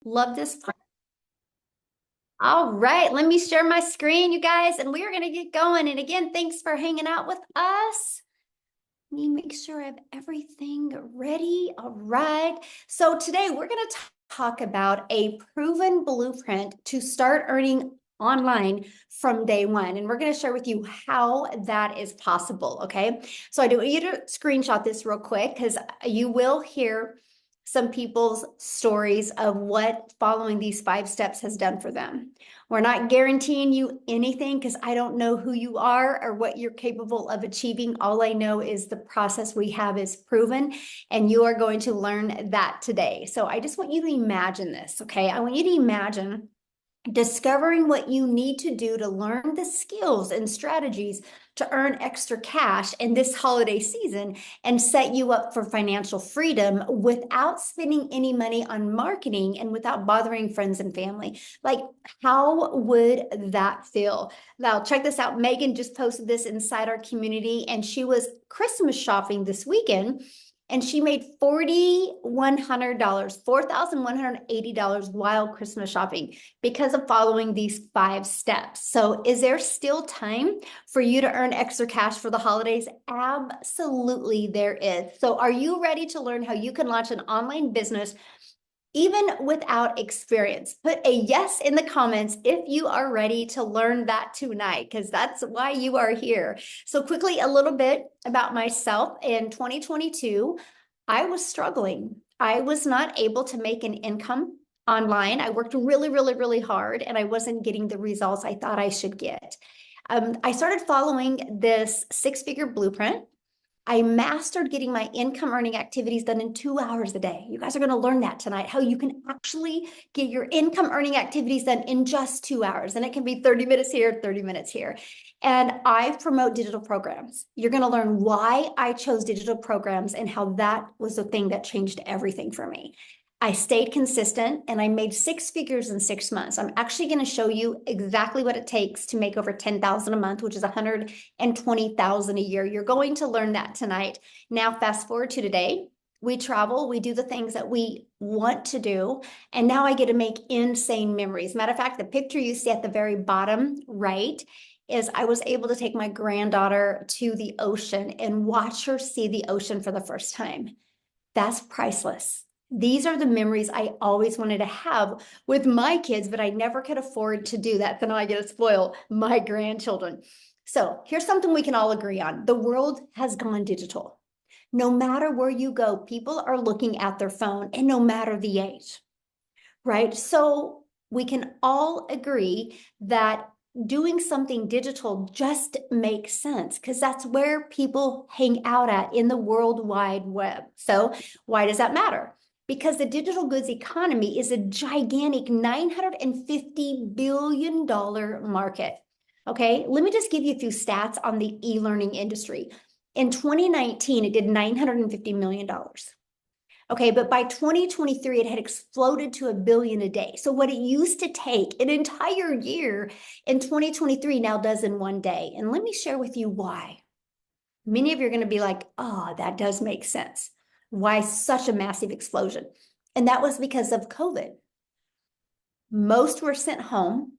Love this. All right, let me share my screen, you guys, and we are going to get going. And again, thanks for hanging out with us. Let me make sure I have everything ready. All right. So today we're going to talk about a proven blueprint to start earning online from day one. And we're going to share with you how that is possible. Okay. So I do want you to screenshot this real quick because you will hear some people's stories of what following these 5 steps has done for them. We're not guaranteeing you anything because I don't know who you are or what you're capable of achieving. All I know is the process we have is proven, and you are going to learn that today. So I just want you to imagine this, okay? I want you to imagine discovering what you need to do to learn the skills and strategies to earn extra cash in this holiday season and set you up for financial freedom without spending any money on marketing and without bothering friends and family. Like, how would that feel? Now, check this out. Megan just posted this inside our community, and she was Christmas shopping this weekend. And she made $4,100, $4,180 while Christmas shopping because of following these 5 steps. So is there still time for you to earn extra cash for the holidays? Absolutely, there is. So are you ready to learn how you can launch an online business even without experience? Put a yes in the comments if you are ready to learn that tonight, because that's why you are here. So quickly, a little bit about myself. In 2022, I was struggling. I was not able to make an income online. I worked really, really, really hard, and I wasn't getting the results I thought I should get. I started following this 6-figure blueprint. I mastered getting my income earning activities done in 2 hours a day. You guys are going to learn that tonight, how you can actually get your income earning activities done in just 2 hours. And it can be 30 minutes here, 30 minutes here. And I promote digital programs. You're going to learn why I chose digital programs and how that was the thing that changed everything for me. I stayed consistent and I made 6 figures in 6 months. I'm actually going to show you exactly what it takes to make over 10,000 a month, which is 120,000 a year. You're going to learn that tonight. Now, fast forward to today. We travel, we do the things that we want to do, and now I get to make insane memories. Matter of fact, the picture you see at the very bottom right is I was able to take my granddaughter to the ocean and watch her see the ocean for the first time. That's priceless. These are the memories I always wanted to have with my kids, but I never could afford to do that. So now I get to spoil my grandchildren. So here's something we can all agree on. The world has gone digital. No matter where you go, people are looking at their phone, and no matter the age, right? So we can all agree that doing something digital just makes sense because that's where people hang out at in the World Wide Web. So why does that matter? Because the digital goods economy is a gigantic $950 billion market. Okay, let me just give you a few stats on the e-learning industry. In 2019, it did $950 million. Okay, but by 2023, it had exploded to $1 billion a day. So what it used to take an entire year in 2023 now does in one day. And let me share with you why. Many of you are going to be like, oh, that does make sense. Why such a massive explosion? And that was because of COVID. Most were sent home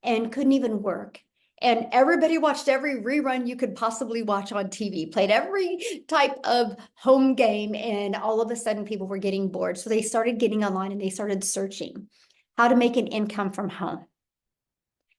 and couldn't even work. And everybody watched every rerun you could possibly watch on TV, played every type of home game, and all of a sudden people were getting bored. So they started getting online and they started searching how to make an income from home,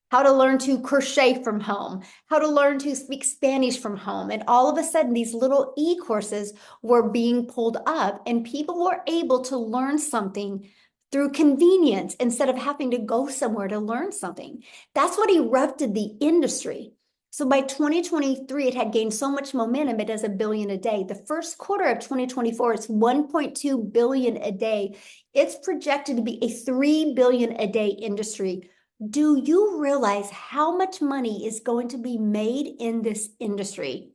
how to learn to crochet from home, how to learn to speak Spanish from home. And all of a sudden, these little e-courses were being pulled up, and people were able to learn something through convenience instead of having to go somewhere to learn something. That's what erupted the industry. So by 2023, it had gained so much momentum, it does $1 billion a day. The first quarter of 2024, it's 1.2 billion a day. It's projected to be a 3 billion a day industry. Do you realize how much money is going to be made in this industry?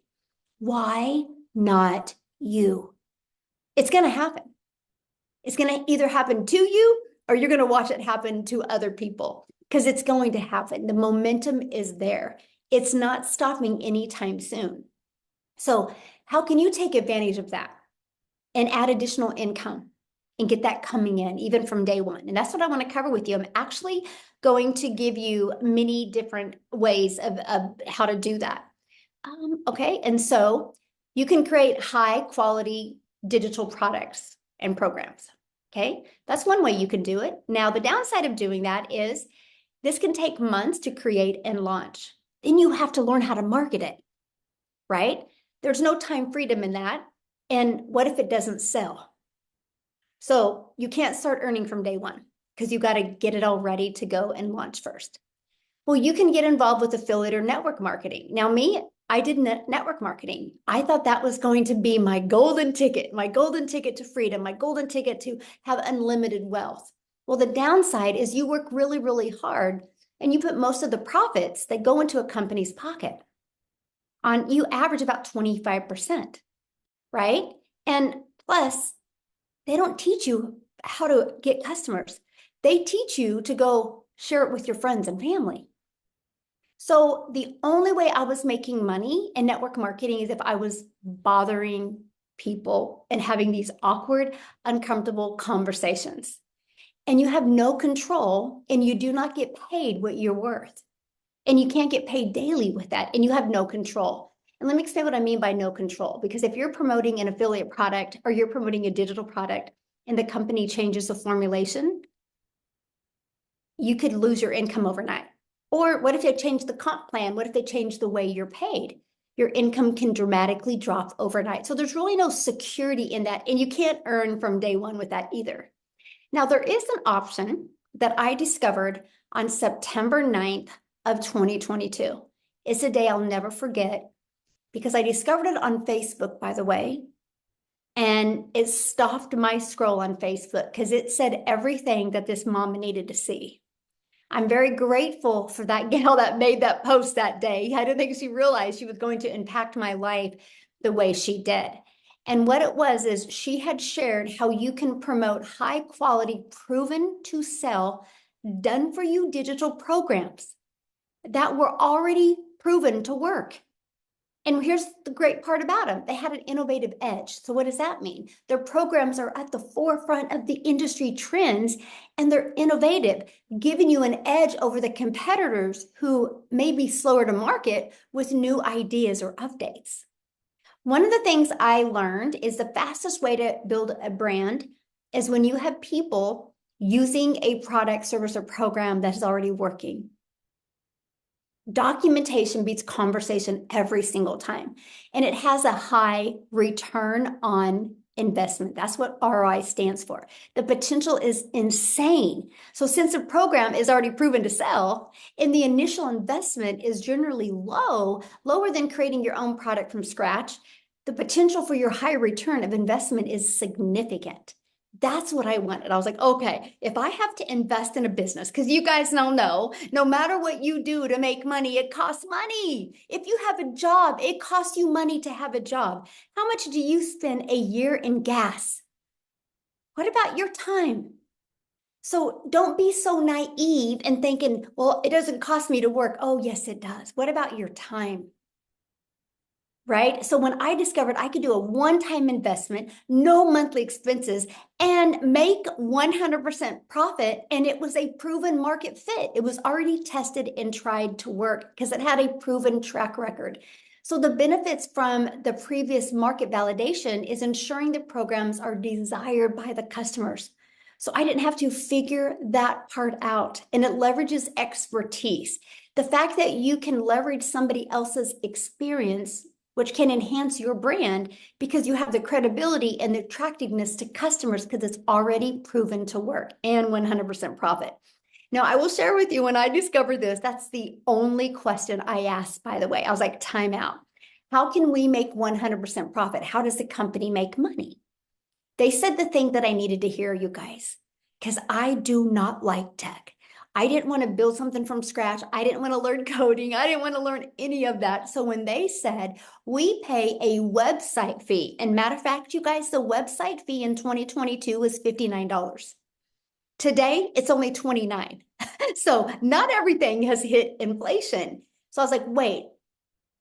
Why not you? It's going to happen. It's going to either happen to you or you're going to watch it happen to other people because it's going to happen. The momentum is there. It's not stopping anytime soon. So how can you take advantage of that and add additional income? and get that coming in even from day one. And that's what I want to cover with you. I'm actually going to give you many different ways of how to do that. Okay, and so you can create high quality digital products and programs. Okay, that's one way you can do it. Now, the downside of doing that is this can take months to create and launch. Then you have to learn how to market it, right? There's no time freedom in that. And what if it doesn't sell? So you can't start earning from day one because you got to get it all ready to go and launch first. Well, you can get involved with affiliate or network marketing. Now, I did network marketing. I thought that was going to be my golden ticket to freedom, my golden ticket to have unlimited wealth. Well, the downside is you work really, really hard and you put most of the profits that go into a company's pocket. You average about 25%, right? And plus, they don't teach you how to get customers. They teach you to go share it with your friends and family. So the only way I was making money in network marketing is if I was bothering people and having these awkward, uncomfortable conversations. And you have no control and you do not get paid what you're worth. And you can't get paid daily with that and you have no control. And let me explain what I mean by no control, because if you're promoting an affiliate product or you're promoting a digital product and the company changes the formulation, you could lose your income overnight. Or what if they change the comp plan? What if they change the way you're paid? Your income can dramatically drop overnight. So there's really no security in that. And you can't earn from day one with that either. Now, there is an option that I discovered on September 9th of 2022. It's a day I'll never forget because I discovered it on Facebook, by the way. And it stopped my scroll on Facebook because it said everything that this mom needed to see. I'm very grateful for that gal that made that post that day. I don't think she realized she was going to impact my life the way she did. And what it was is she had shared how you can promote high quality, proven to sell, done for you digital programs that were already proven to work. And here's the great part about them. They had an innovative edge. So what does that mean? Their programs are at the forefront of the industry trends and they're innovative, giving you an edge over the competitors who may be slower to market with new ideas or updates. One of the things I learned is the fastest way to build a brand is when you have people using a product, service, or program that is already working. Documentation beats conversation every single time. And it has a high return on investment. That's what ROI stands for. The potential is insane. So since a program is already proven to sell and the initial investment is generally lower than creating your own product from scratch, the potential for your high return of investment is significant. That's what I wanted. I was like, okay, if I have to invest in a business, because you guys now know, no matter what you do to make money, it costs money. If you have a job, it costs you money to have a job. How much do you spend a year in gas? What about your time? So don't be so naive and thinking, well, it doesn't cost me to work. Oh, yes, it does. What about your time? Right? So when I discovered I could do a one-time investment, no monthly expenses, and make 100% profit, and it was a proven market fit. It was already tested and tried to work because it had a proven track record. So the benefits from the previous market validation is ensuring the programs are desired by the customers. So I didn't have to figure that part out, and it leverages expertise. The fact that you can leverage somebody else's experience, which can enhance your brand because you have the credibility and the attractiveness to customers because it's already proven to work and 100% profit. Now, I will share with you when I discovered this, that's the only question I asked, by the way. I was like, time out. How can we make 100% profit? How does the company make money? They said the thing that I needed to hear, you guys, because I do not like tech. I didn't want to build something from scratch. I didn't want to learn coding. I didn't want to learn any of that. So when they said we pay a website fee, and matter of fact, you guys, the website fee in 2022 was $59. Today, it's only $29. So not everything has hit inflation. So I was like, wait,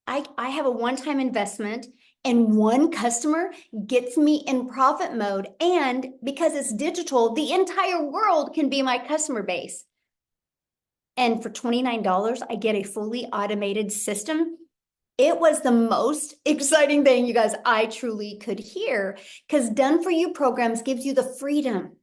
I have a one-time investment And one customer gets me in profit mode. And because it's digital, the entire world can be my customer base. And for $29, I get a fully automated system. It was the most exciting thing, you guys, I truly could hear, because Done For You programs gives you the freedom,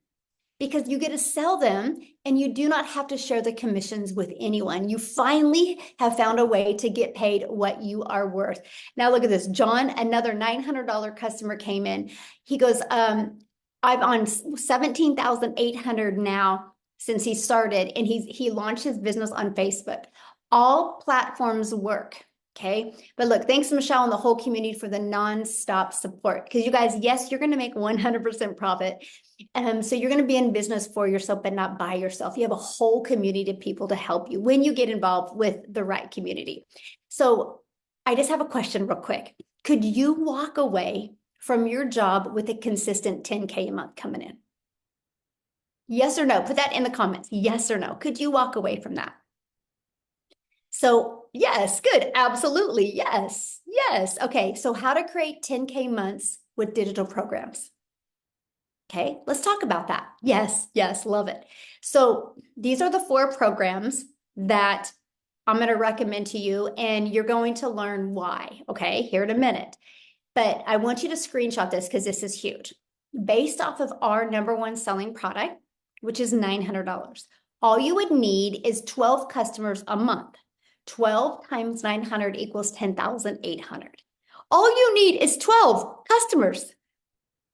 because you get to sell them and you do not have to share the commissions with anyone. You finally have found a way to get paid what you are worth. Now look at this. John, another $900 customer came in. He goes, I'm on 17,800 now since he started, and he launched his business on Facebook. All platforms work. Okay. But look, thanks, Michelle, and the whole community for the nonstop support. Because you guys, yes, you're going to make 100% profit. So you're going to be in business for yourself, but not by yourself. You have a whole community of people to help you when you get involved with the right community. So I just have a question real quick. Could you walk away from your job with a consistent 10K a month coming in? Yes or no? Put that in the comments. Yes or no? Could you walk away from that? So yes, good. Absolutely. Yes. Yes. Okay. So how to create 10K months with digital programs. Okay. Let's talk about that. Yes. Yes. Love it. So these are the 4 programs that I'm going to recommend to you, and you're going to learn why. Okay. Here in a minute. But I want you to screenshot this because this is huge. Based off of our #1 selling product, which is $900, all you would need is 12 customers a month. 12 times 900 equals 10,800. All you need is 12 customers.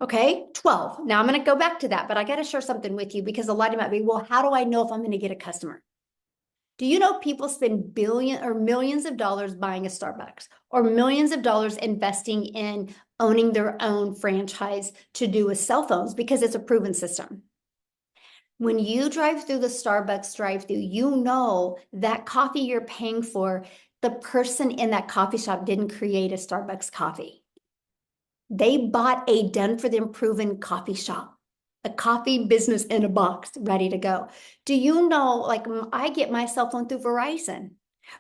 Okay, 12. Now I'm going to go back to that, but I got to share something with you, because a lot of you might be, well, how do I know if I'm going to get a customer? Do you know people spend billions or millions of dollars buying a Starbucks, or millions of dollars investing in owning their own franchise to do with cell phones, because it's a proven system? When you drive through the Starbucks drive-through, you know that coffee you're paying for, the person in that coffee shop didn't create a Starbucks coffee. They bought a done-for-them proven coffee shop, a coffee business in a box, ready to go. Do you know, like, I get my cell phone through Verizon.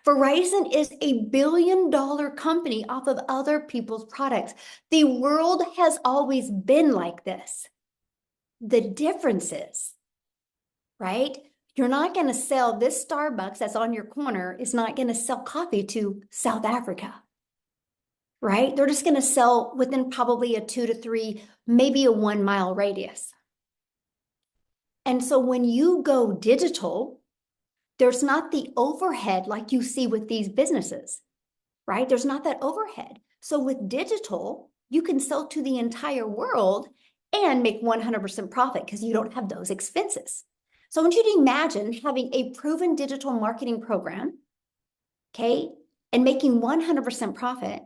Verizon is a billion-dollar company off of other people's products. The world has always been like this. The difference is, right? You're not going to sell this Starbucks that's on your corner is not going to sell coffee to South Africa, right? They're just going to sell within probably a 2 to 3, maybe a 1-mile radius. And so when you go digital, there's not the overhead like you see with these businesses, right? There's not that overhead. So with digital, you can sell to the entire world and make 100% profit because you don't have those expenses. So I want you to imagine having a proven digital marketing program, okay, and making 100% profit.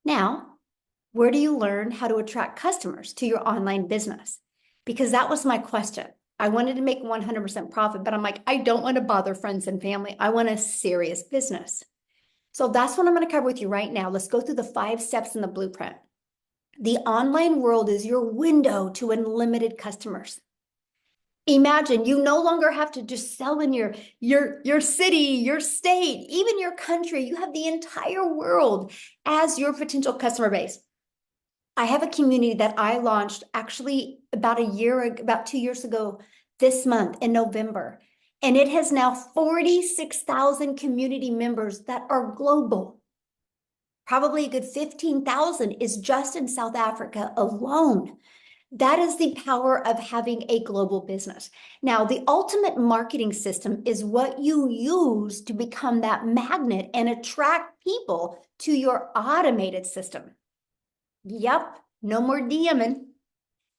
Now, where do you learn how to attract customers to your online business? Because that was my question. I wanted to make 100% profit, but I'm like, I don't want to bother friends and family. I want a serious business. So that's what I'm going to cover with you right now. Let's go through the 5 steps in the blueprint. The online world is your window to unlimited customers. Imagine you no longer have to just sell in your city, your state, even your country. You have the entire world as your potential customer base. I have a community that I launched actually about 2 years ago this month in November. And it has now 46,000 community members that are global. Probably a good 15,000 is just in South Africa alone. That is the power of having a global business. Now, the ultimate marketing system is what you use to become that magnet and attract people to your automated system. Yep, no more DMing,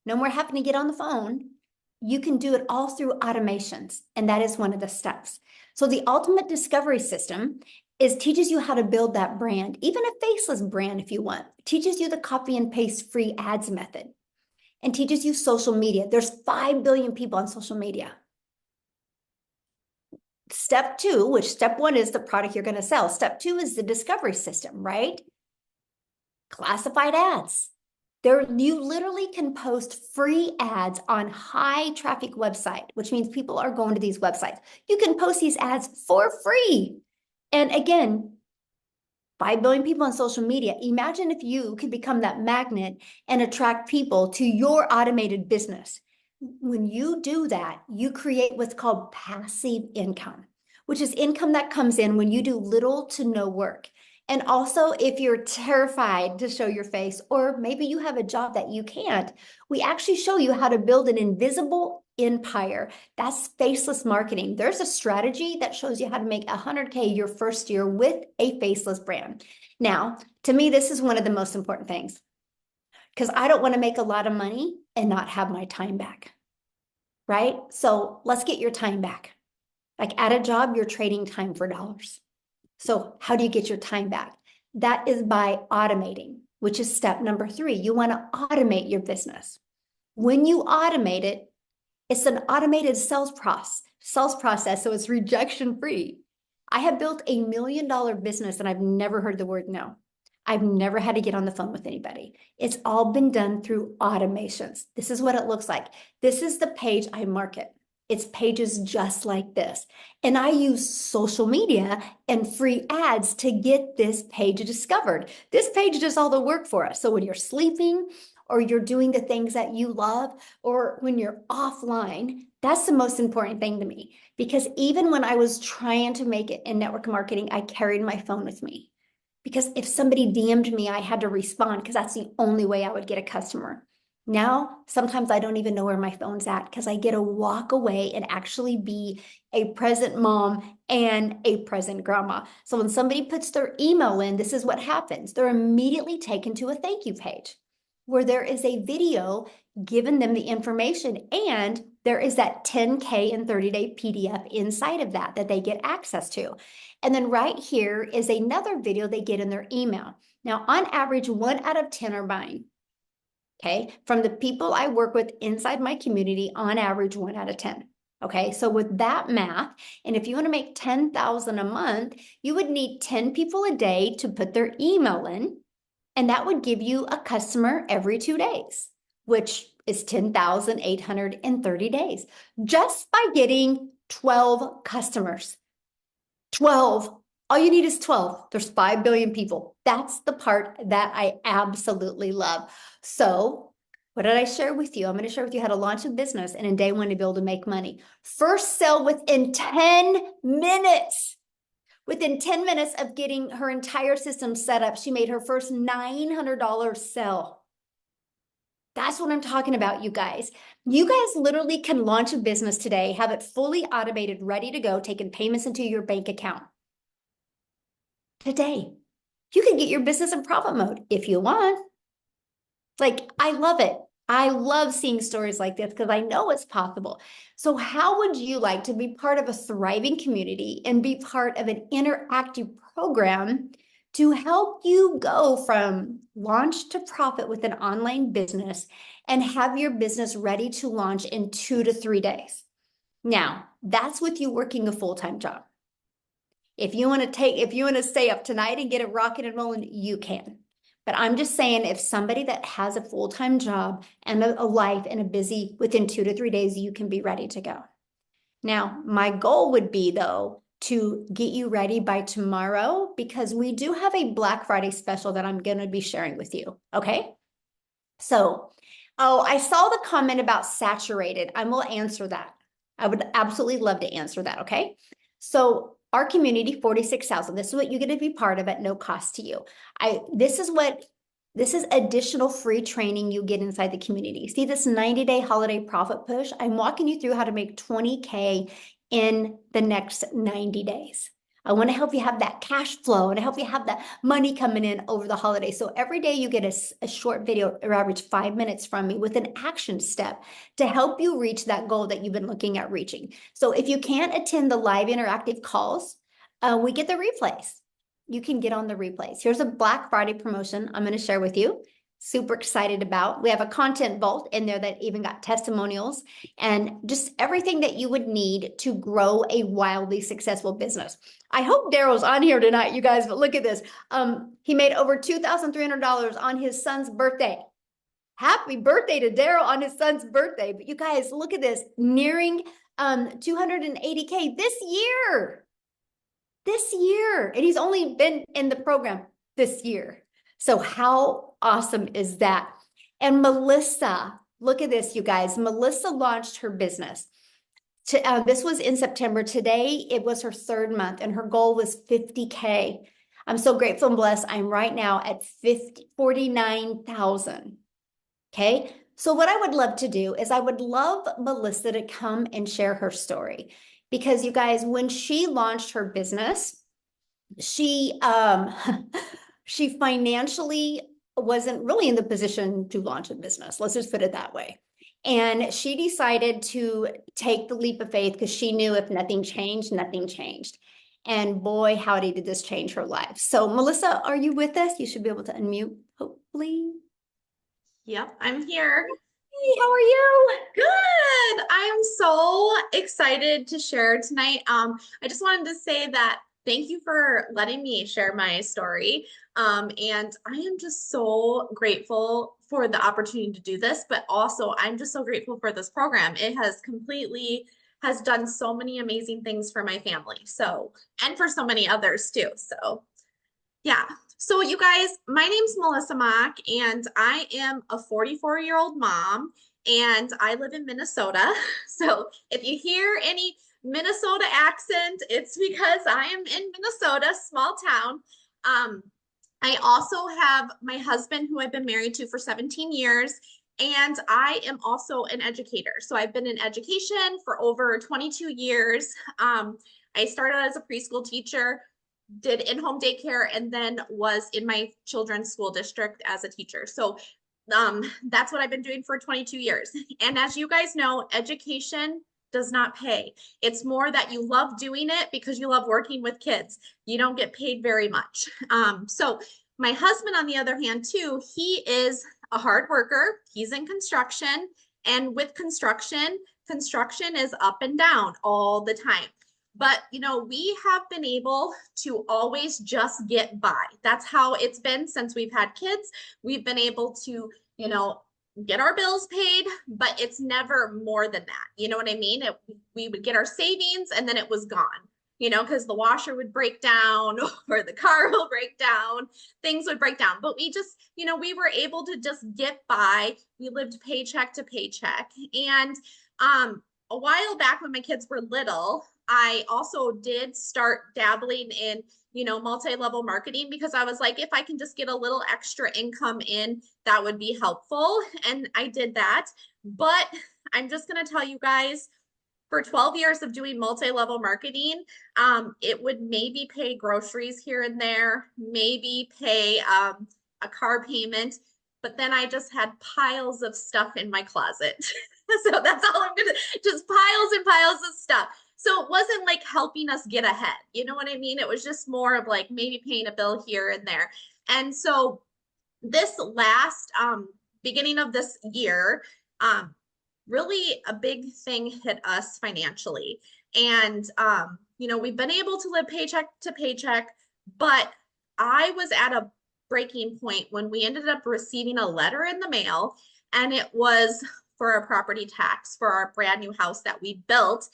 no more having to get on the phone. You can do it all through automations, and that is one of the steps. So the ultimate discovery system teaches you how to build that brand, even a faceless brand if you want. It teaches you the copy and paste free ads method, and teaches you social media. There's 5 billion people on social media. Step 2, which step 1 is the product you're going to sell. Step 2 is the discovery system, right? Classified ads. You literally can post free ads on high traffic website, which means people are going to these websites. You can post these ads for free. And again, 5 billion people on social media. Imagine if you could become that magnet and attract people to your automated business. When you do that, you create what's called passive income, which is income that comes in when you do little to no work. And also, if you're terrified to show your face, or maybe you have a job that you can't, we actually show you how to build an invisible empire. That's faceless marketing. There's a strategy that shows you how to make 100K your first year with a faceless brand. Now, to me, this is one of the most important things because I don't want to make a lot of money and not have my time back, right? So let's get your time back. Like at a job, you're trading time for dollars. So how do you get your time back? That is by automating, which is step number 3. You want to automate your business. When you automate it, it's an automated sales process, so it's rejection free. I have built $1 million business and I've never heard the word no. I've never had to get on the phone with anybody. It's all been done through automations. This is what it looks like. This is the page I market. It's pages just like this. And I use social media and free ads to get this page discovered. This page does all the work for us. So when you're sleeping or you're doing the things that you love, or when you're offline, that's the most important thing to me. Because even when I was trying to make it in network marketing, I carried my phone with me. Because if somebody DM'd me, I had to respond because that's the only way I would get a customer. Now, sometimes I don't even know where my phone's at because I get to walk away and actually be a present mom and a present grandma. So when somebody puts their email in, this is what happens. They're immediately taken to a thank you page where there is a video giving them the information, and there is that 10K and 30-day PDF inside of that they get access to. And then right here is another video they get in their email. Now, on average, 1 out of 10 are buying. Okay, from the people I work with inside my community, on average, 1 out of 10. Okay, so with that math, and if you want to make 10,000 a month, you would need 10 people a day to put their email in, and that would give you a customer every 2 days, which is 10,830 days, just by getting 12 customers. 12. All you need is 12. There's 5 billion people. That's the part that I absolutely love. So what did I share with you? I'm going to share with you how to launch a business and in day 1 to be able to make money. First sell within 10 minutes. Within 10 minutes of getting her entire system set up, she made her first $900 sell. That's what I'm talking about, you guys. You guys literally can launch a business today, have it fully automated, ready to go, taking payments into your bank account. Today, you can get your business in profit mode if you want. Like, I love it. I love seeing stories like this because I know it's possible. So how would you like to be part of a thriving community and be part of an interactive program to help you go from launch to profit with an online business and have your business ready to launch in 2 to 3 days? Now, that's with you working a full-time job. If you want to stay up tonight and get it rocking and rolling, you can. But I'm just saying, if somebody that has a full-time job and a life and a busy, within 2 to 3 days, you can be ready to go. Now, my goal would be, though, to get you ready by tomorrow, because we do have a Black Friday special that I'm going to be sharing with you. Okay. So, I saw the comment about saturated. I will answer that. I would absolutely love to answer that. Okay. So our community, 46,000. This is what you get to be part of at no cost to you. This is additional free training you get inside the community. See this 90-day holiday profit push? I'm walking you through how to make 20K in the next 90 days. I want to help you have that cash flow and help you have that money coming in over the holidays. So every day you get a short video, or average 5 minutes from me with an action step to help you reach that goal that you've been looking at reaching. So if you can't attend the live interactive calls, we get the replays. You can get on the replays. Here's a Black Friday promotion I'm going to share with you. Super excited about. We have a content vault in there that even got testimonials and just everything that you would need to grow a wildly successful business. I hope Daryl's on here tonight, you guys, but look at this. He made over $2,300 on his son's birthday. Happy birthday to Daryl on his son's birthday. But you guys, look at this, nearing 280K this year. this year. And he's only been in the program this year. So how awesome is that? And Melissa, look at this, you guys. Melissa launched her business. This was in September. Today, it was her 3rd month, and her goal was 50K. I'm so grateful and blessed. I'm right now at 49,000. Okay. So what I would love to do is I would love Melissa to come and share her story, because you guys, when she launched her business, she she financially wasn't really in the position to launch a business. Let's just put it that way. And she decided to take the leap of faith because she knew if nothing changed, nothing changed. And boy, howdy, did this change her life. So Melissa, are you with us? You should be able to unmute, hopefully. Yep, I'm here. Hey, how are you? Good. I'm so excited to share tonight. I just wanted to say that thank you for letting me share my story. And I am just so grateful for the opportunity to do this, but also I'm just so grateful for this program. It has done so many amazing things for my family. So, and for so many others too. So, yeah. So you guys, my name's Melissa Mock, and I am a 44-year-old mom, and I live in Minnesota. So if you hear any Minnesota accent, it's because I am in Minnesota, small town. I also have my husband, who I've been married to for 17 years, and I am also an educator. So I've been in education for over 22 years. I started as a preschool teacher, did in-home daycare, and then was in my children's school district as a teacher. So that's what I've been doing for 22 years. And as you guys know, education does not pay. It's more that you love doing it because you love working with kids. You don't get paid very much. So my husband, on the other hand, too, he is a hard worker. He's in construction. And with construction is up and down all the time. But, you know, we have been able to always just get by. That's how it's been since we've had kids. We've been able to, you know, get our bills paid, but it's never more than that. You know what I mean? We would get our savings and then it was gone, you know, because the washer would break down or the car will break down, things would break down. But we just, you know, we were able to just get by. We lived paycheck to paycheck. And a while back when my kids were little, I also did start dabbling in, you know, multi-level marketing, because I was like, if I can just get a little extra income in, that would be helpful. And I did that. But I'm just going to tell you guys, for 12 years of doing multi-level marketing, it would maybe pay groceries here and there, maybe pay a car payment, but then I just had piles of stuff in my closet. So that's all I'm gonna, just piles and piles of stuff. So it wasn't like helping us get ahead. You know what I mean? It was just more of like maybe paying a bill here and there. And so this last beginning of this year, really a big thing hit us financially. And you know, we've been able to live paycheck to paycheck, but I was at a breaking point when we ended up receiving a letter in the mail, and it was for a property tax for our brand new house that we built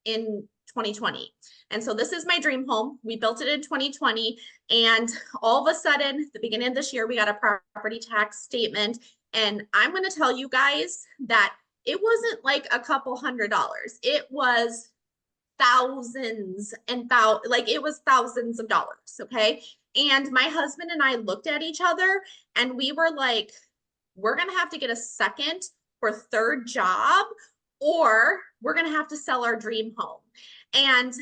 in 2020. And so this is my dream home. We built it in 2020. And all of a sudden, the beginning of this year, we got a property tax statement. And I'm going to tell you guys that it wasn't like a couple $100s. It was thousands and like it was thousands of dollars. Okay. And my husband and I looked at each other and we were like, we're going to have to get a second or third job, or we're going to have to sell our dream home. And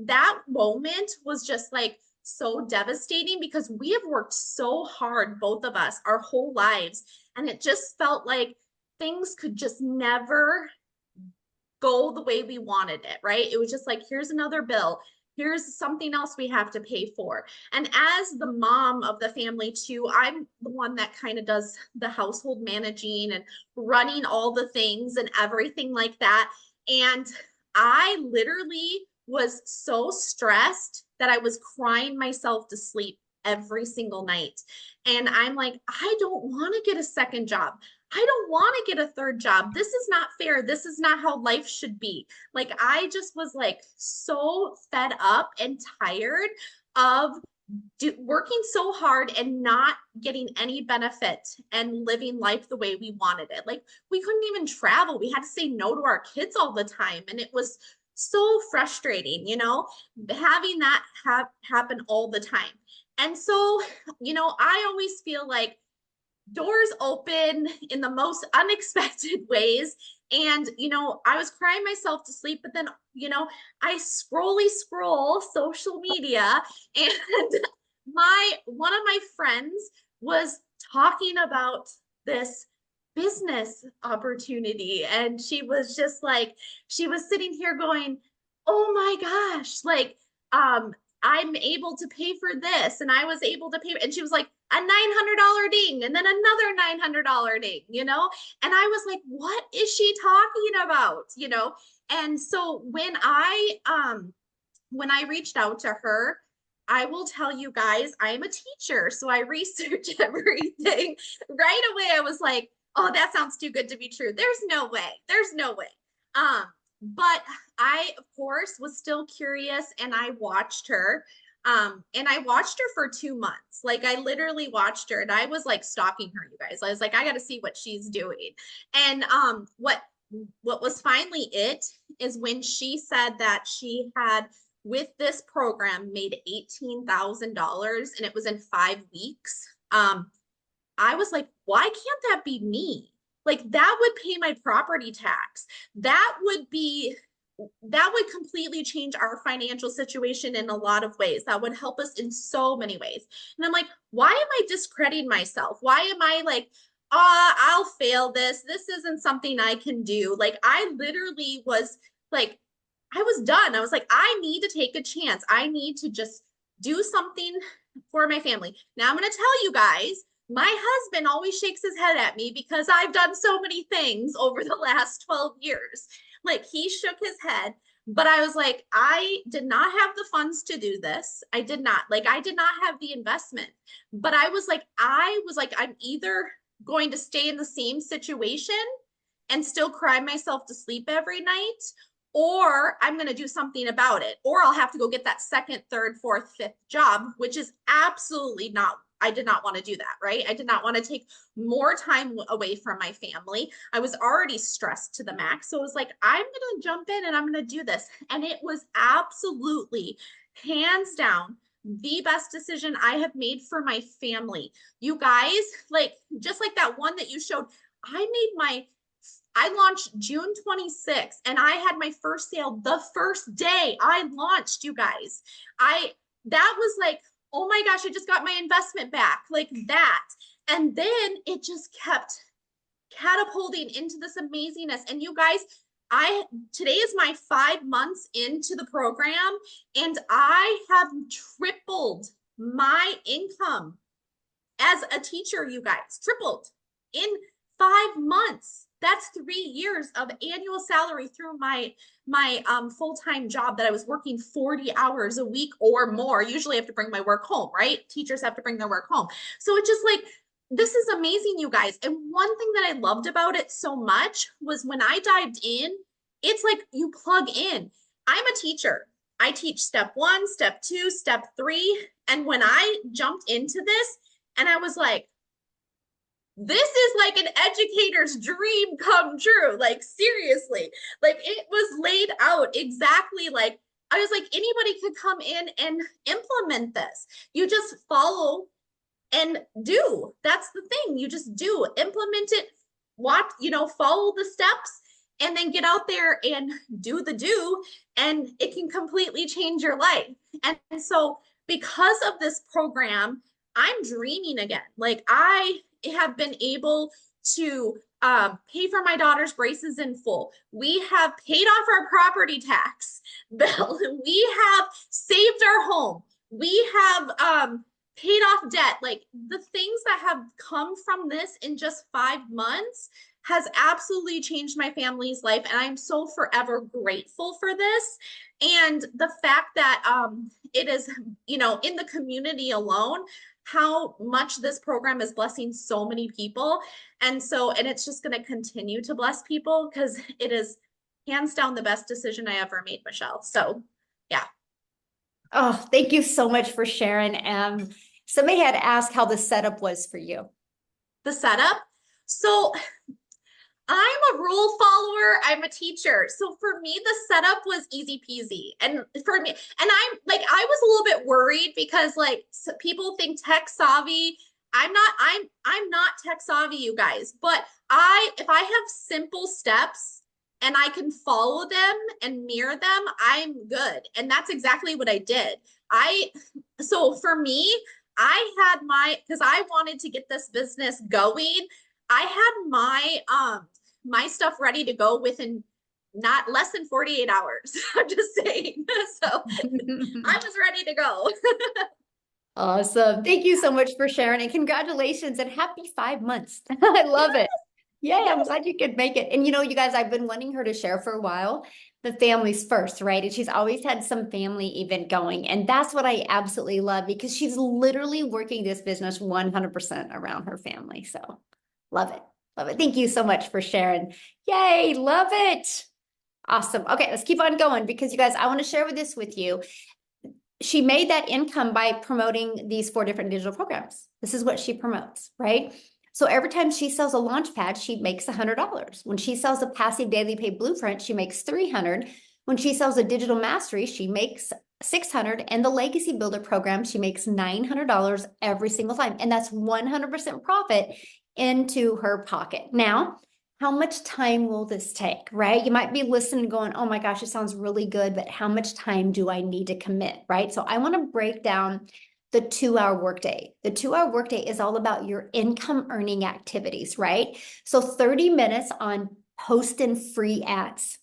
that moment was just like so devastating, because we have worked so hard, both of us, our whole lives. And it just felt like things could just never go the way we wanted it, right? It was just like, here's another bill. Here's something else we have to pay for. And as the mom of the family too, I'm the one that kind of does the household managing and running all the things and everything like that. And I literally was so stressed that I was crying myself to sleep every single night. And I'm like, I don't want to get a second job. I don't want to get a third job. This is not fair. This is not how life should be. Like, I just was like so fed up and tired of working so hard and not getting any benefit and living life the way we wanted it. Like, we couldn't even travel. We had to say no to our kids all the time. And it was so frustrating, having that happen all the time. And so, I always feel like doors open in the most unexpected ways. And, I was crying myself to sleep, but then, I scroll social media and one of my friends was talking about this business opportunity. And she was just like, she was sitting here going, oh my gosh, like, I'm able to pay for this. And I was able to pay. And she was like, a $900 ding and then another $900 ding, And I was like, what is she talking about? And so when I reached out to her, I will tell you guys, I'm a teacher, so I research everything. Right away, I was like, oh, that sounds too good to be true. There's no way. There's no way. But I, of course, was still curious and I watched her. And I watched her for 2 months. Like, I literally watched her and I was like stalking her, you guys. I was like, I got to see what she's doing. And what was finally it is when she said that she had with this program made $18,000 and it was in 5 weeks. I was like, why can't that be me? Like, that would pay my property tax. That would completely change our financial situation in a lot of ways. That would help us in so many ways. And I'm like, why am I discrediting myself? Why am I like, I'll fail this. This isn't something I can do. Like, I literally was like, I was done. I was like, I need to take a chance. I need to just do something for my family. Now I'm going to tell you guys, my husband always shakes his head at me because I've done so many things over the last 12 years. Like, he shook his head, but I was like, I did not have the funds to do this. I did not have the investment, but I was like, I'm either going to stay in the same situation and still cry myself to sleep every night, or I'm going to do something about it, or I'll have to go get that second, third, fourth, fifth job, which is absolutely not, I did not want to do that, right? I did not want to take more time away from my family. I was already stressed to the max. So it was like, I'm going to jump in and I'm going to do this. And it was absolutely hands down the best decision I have made for my family. You guys, like, just like that one that you showed, I launched June 26th and I had my first sale the first day I launched, you guys. That was like, oh my gosh, I just got my investment back, like that. And then it just kept catapulting into this amazingness. And you guys, today is my 5 months into the program and I have tripled my income as a teacher, you guys, tripled in 5 months. That's 3 years of annual salary through my full-time job that I was working 40 hours a week or more. Usually I have to bring my work home, right? Teachers have to bring their work home. So it's just like, this is amazing, you guys. And one thing that I loved about it so much was when I dived in, it's like you plug in. I'm a teacher. I teach step 1, step 2, step 3. And when I jumped into this and I was like, this is like an educator's dream come true. Like, seriously, like, it was laid out exactly like, I was like, anybody could come in and implement this. You just follow and do. That's the thing. You just do, implement it, follow the steps, and then get out there and do the do, and it can completely change your life. And so because of this program, I'm dreaming again. Like, I have been able to pay for my daughter's braces in full. We have paid off our property tax bill. We have saved our home. We have paid off debt. Like, the things that have come from this in just 5 months has absolutely changed my family's life. And I'm so forever grateful for this. And the fact that it is, in the community alone how much this program is blessing so many people. And so, and it's just going to continue to bless people because it is hands down the best decision I ever made, Michelle. So, yeah. Oh, thank you so much for sharing. Somebody had asked how the setup was for you. The setup. So, I'm a rule follower. I'm a teacher. So for me, the setup was easy peasy. And for me, and I'm like, I was a little bit worried because like people think tech savvy. I'm not tech savvy, you guys, but if I have simple steps and I can follow them and mirror them, I'm good. And that's exactly what I did. So for me, because I wanted to get this business going. I had my stuff ready to go within not less than 48 hours. I'm just saying. So I was ready to go. Awesome. Thank you so much for sharing and congratulations and happy 5 months. I love it. Yeah, I'm Yes. glad you could make it. And you guys, I've been wanting her to share for a while. The family's first, right? And she's always had some family event going. And that's what I absolutely love because she's literally working this business 100% around her family. So love it. Love it. Thank you so much for sharing. Yay, love it. Awesome. Okay, let's keep on going because you guys, I want to share this with you. She made that income by promoting these 4 different digital programs. This is what she promotes, right? So every time she sells a launch pad, she makes $100. When she sells a passive daily pay blueprint, she makes $300. When she sells a digital mastery, she makes $600. And the legacy builder program, she makes $900 every single time. And that's 100% profit into her pocket. Now, how much time will this take, right? You might be listening going, oh my gosh, it sounds really good, but how much time do I need to commit, right? So I want to break down the 2-hour workday. The 2-hour workday is all about your income earning activities, right? So 30 minutes on posting free ads.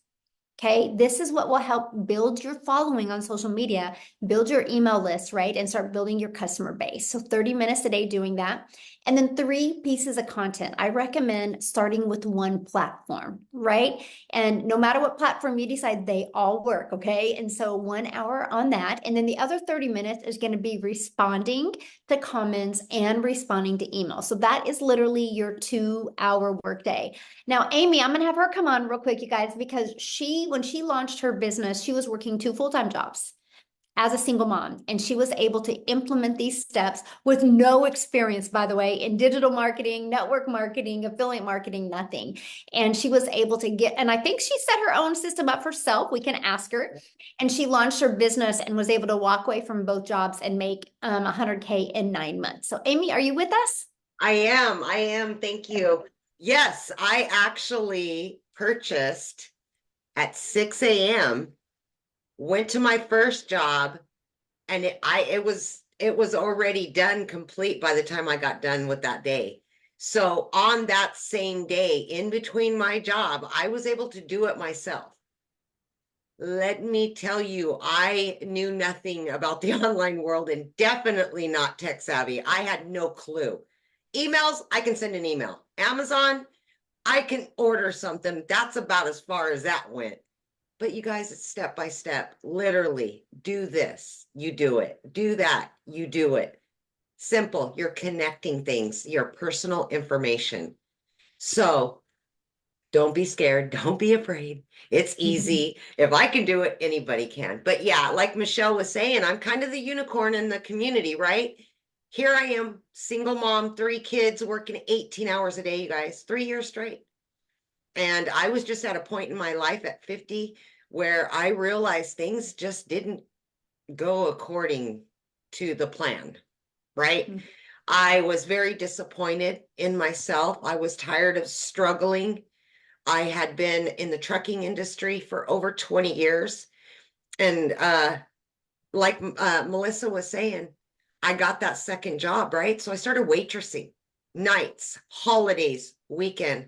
Okay, this is what will help build your following on social media, build your email list, right? And start building your customer base. So 30 minutes a day doing that. And then 3 pieces of content. I recommend starting with one platform, right? And no matter what platform you decide, they all work, okay? And so 1 hour on that. And then the other 30 minutes is going to be responding to comments and responding to emails. So that is literally your 2-hour workday. Now, Amy, I'm going to have her come on real quick, you guys, because when she launched her business, she was working 2 full-time jobs as a single mom, and she was able to implement these steps with no experience, by the way, in digital marketing, network marketing, affiliate marketing, nothing. And she was able to and I think she set her own system up herself. We can ask her. And she launched her business and was able to walk away from both jobs and make 100K in 9 months. So, Amy, are you with us? I am. Thank you. Yes, I actually purchased at 6 a.m., went to my first job, and it was already done complete by the time I got done with that day. So on that same day, in between my job, I was able to do it myself. Let me tell you, I knew nothing about the online world and definitely not tech savvy. I had no clue. Emails, I can send an email. Amazon, I can order something. That's about as far as that went. But you guys, it's step by step. Literally, do this, you do it. Do that, you do it. Simple. You're connecting things, your personal information. So don't be scared. Don't be afraid. It's easy. If I can do it, anybody can. But yeah, like Michelle was saying, I'm kind of the unicorn in the community, right? Here I am, single mom, 3 kids, working 18 hours a day, you guys, 3 years straight. And I was just at a point in my life at 50 where I realized things just didn't go according to the plan, right? Mm-hmm. I was very disappointed in myself. I was tired of struggling. I had been in the trucking industry for over 20 years. And like Melissa was saying, I got that second job, right? So I started waitressing nights, holidays, weekend.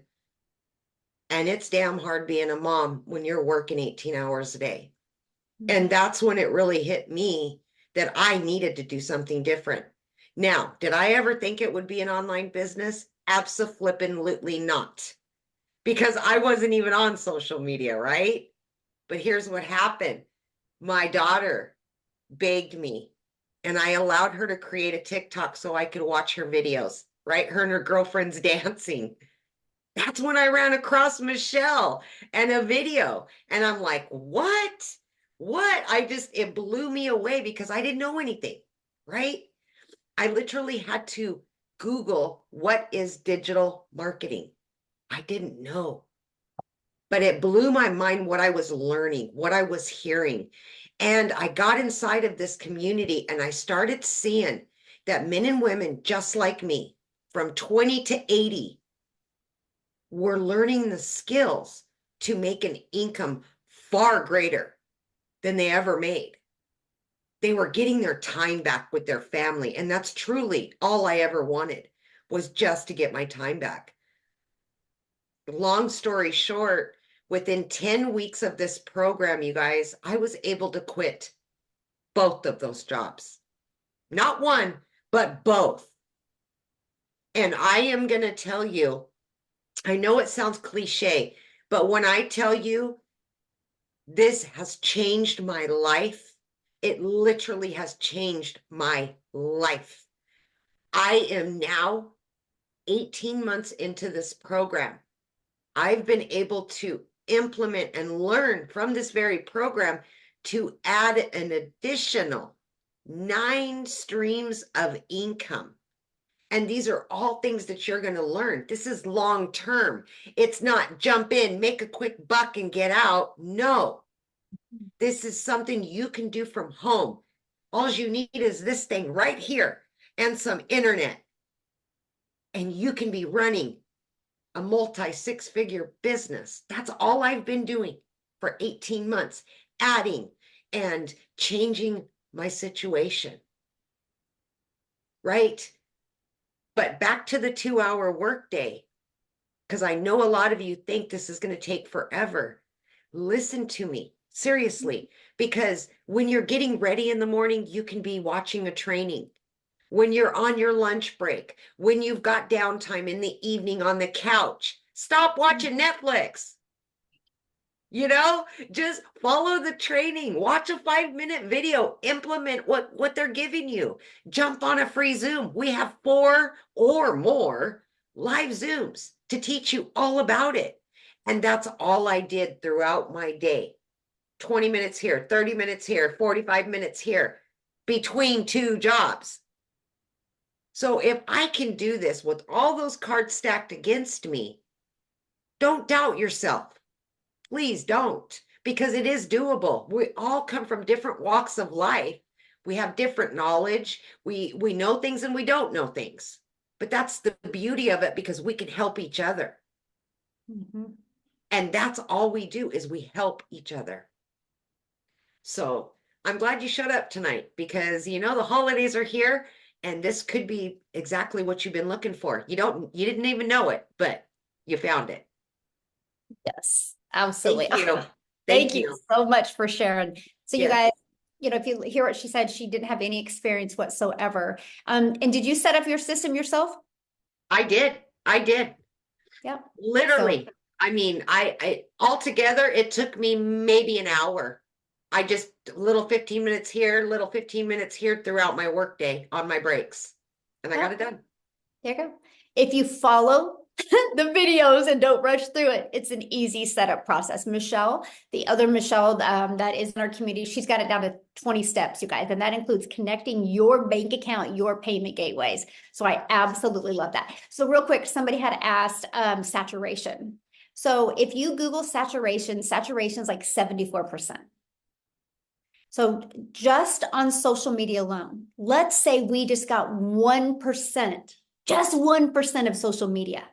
And it's damn hard being a mom when you're working 18 hours a day. And that's when it really hit me that I needed to do something different. Now, did I ever think it would be an online business? Abso-flippin-lutely not. Because I wasn't even on social media, right? But here's what happened. My daughter begged me, and I allowed her to create a TikTok so I could watch her videos, right? Her and her girlfriends dancing. That's when I ran across Michelle and a video. And I'm like, what? What? It blew me away because I didn't know anything, right? I literally had to Google what is digital marketing. I didn't know, but it blew my mind what I was learning, what I was hearing. And I got inside of this community and I started seeing that men and women just like me, from 20 to 80, were learning the skills to make an income far greater than they ever made. They were getting their time back with their family. And that's truly all I ever wanted, was just to get my time back. Long story short, within 10 weeks of this program, you guys, I was able to quit both of those jobs. Not one, but both. And I am going to tell you, I know it sounds cliche, but when I tell you this has changed my life, it literally has changed my life. I am now 18 months into this program. I've been able to implement and learn from this very program to add an additional 9 streams of income. And these are all things that you're going to learn. This is long term. It's not jump in, make a quick buck and get out. No, this is something you can do from home. All you need is this thing right here and some internet. And you can be running a multi-6-figure business. That's all I've been doing for 18 months, adding and changing my situation. Right? But back to the 2-hour workday, because I know a lot of you think this is going to take forever. Listen to me, seriously, because when you're getting ready in the morning, you can be watching a training. When you're on your lunch break, when you've got downtime in the evening on the couch, stop watching Netflix. You know, just follow the training, watch a 5-minute video, implement what they're giving you, jump on a free Zoom. We have 4 or more live Zooms to teach you all about it. And that's all I did throughout my day. 20 minutes here, 30 minutes here, 45 minutes here, between 2 jobs. So if I can do this with all those cards stacked against me, don't doubt yourself. Please don't, because it is doable. We all come from different walks of life. We have different knowledge. We know things and we don't know things. But that's the beauty of it, because we can help each other. Mhm. And that's all we do, is we help each other. So I'm glad you showed up tonight, because you know the holidays are here and this could be exactly what you've been looking for. You didn't even know it, but you found it. Yes, absolutely. Thank you. Thank you so much for sharing. So you Yes. guys, you know, if you hear what she said, she didn't have any experience whatsoever. And did you set up your system yourself? I did. Yeah. Literally. I mean, I altogether, it took me maybe an hour. I just little 15 minutes here, little 15 minutes here throughout my workday on my breaks. And I got it done. There you go. If you follow the videos and don't rush through it, it's an easy setup process. Michelle, the other Michelle that is in our community, she's got it down to 20 steps, you guys. And that includes connecting your bank account, your payment gateways. So I absolutely love that. So real quick, somebody had asked saturation. So if you Google saturation is like 74%. So just on social media alone, let's say we just got 1%, just 1% of social media.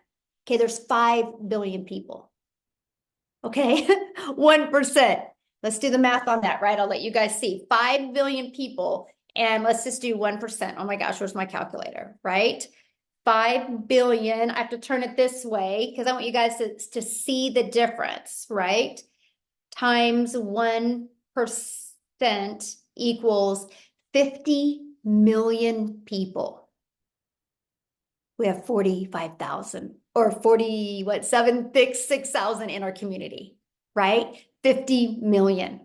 Okay, there's 5 billion people. Okay, 1%. Let's do the math on that, right? I'll let you guys see. 5 billion people, and let's just do 1%. Oh my gosh, where's my calculator, right? 5 billion, I have to turn it this way because I want you guys to see the difference, right? Times 1% equals 50 million people. We have 45,000 or 6,000 in our community, right? 50 million.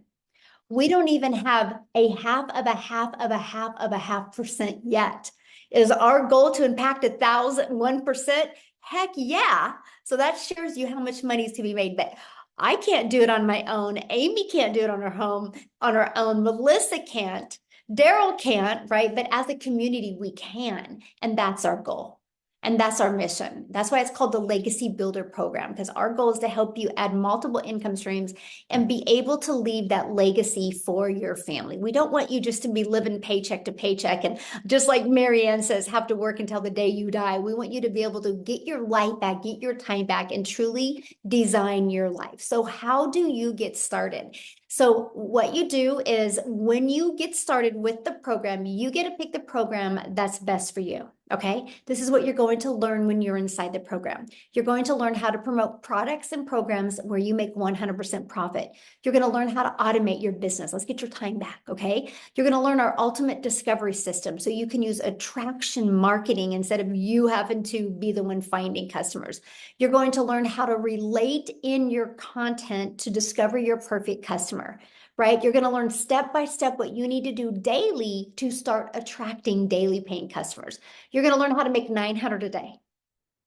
We don't even have a half of a half of a half of a half percent yet. Is our goal to impact 1,001%? Heck yeah. So that shares you how much money is to be made. But I can't do it on my own. Amy can't do it on her own. Melissa can't. Daryl can't, right? But as a community, we can. And that's our goal. And that's our mission. That's why it's called the Legacy Builder Program, because our goal is to help you add multiple income streams and be able to leave that legacy for your family. We don't want you just to be living paycheck to paycheck and just like Marianne says, have to work until the day you die. We want you to be able to get your life back, get your time back, and truly design your life. So how do you get started? So what you do is when you get started with the program, you get to pick the program that's best for you. Okay, this is what you're going to learn when you're inside the program. You're going to learn how to promote products and programs where you make 100% profit. You're going to learn how to automate your business. Let's get your time back, okay? You're going to learn our ultimate discovery system so you can use attraction marketing instead of you having to be the one finding customers. You're going to learn how to relate in your content to discover your perfect customer. Right? You're going to learn step by step what you need to do daily to start attracting daily paying customers. You're going to learn how to make $900 a day.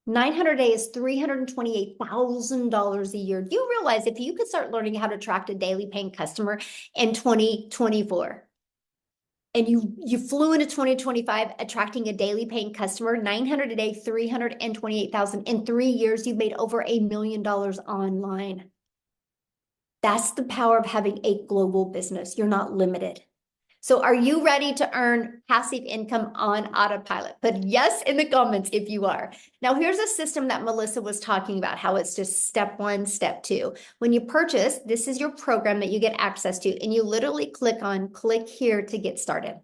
900 a day is $328,000 a year. Do you realize if you could start learning how to attract a daily paying customer in 2024 and you flew into 2025 attracting a daily paying customer, 900 a day, 328,000 in 3 years, you've made over $1 million online. That's the power of having a global business. You're not limited. So are you ready to earn passive income on autopilot? Put yes in the comments if you are. Now, here's a system that Melissa was talking about, how it's just step 1, step 2. When you purchase, this is your program that you get access to, and you literally click here to get started.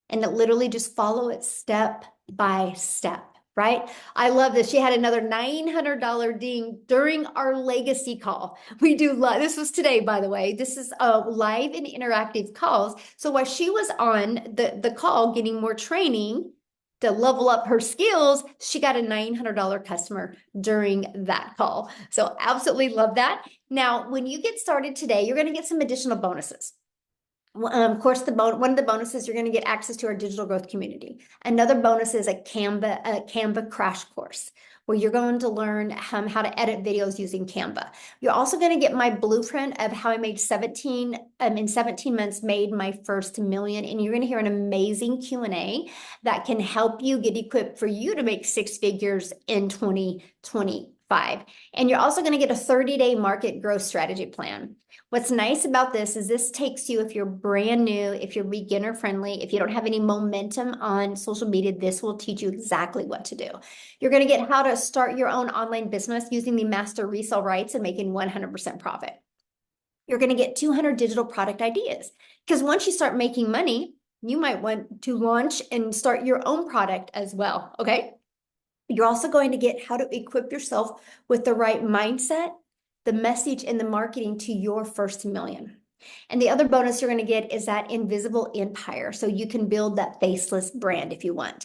And it literally just follow it step by step. Right? I love this. She had another $900 ding during our legacy call. We do this was today, by the way. This is live and interactive calls. So while she was on the call getting more training to level up her skills, she got a $900 customer during that call. So absolutely love that. Now, when you get started today, you're going to get some additional bonuses. Of course, one of the bonuses, you're going to get access to our digital growth community. Another bonus is a Canva crash course where you're going to learn how to edit videos using Canva. You're also going to get my blueprint of how I made in 17 months, made my first million. And you're going to hear an amazing Q&A that can help you get equipped for you to make 6 figures in 2025. And you're also going to get a 30-day market growth strategy plan. What's nice about this is this takes you, if you're brand new, if you're beginner friendly, if you don't have any momentum on social media, this will teach you exactly what to do. You're going to get how to start your own online business using the master resale rights and making 100% profit. You're going to get 200 digital product ideas because once you start making money, you might want to launch and start your own product as well. Okay. You're also going to get how to equip yourself with the right mindset, the message, and the marketing to your first million. And the other bonus you're going to get is that invisible empire. So you can build that faceless brand if you want.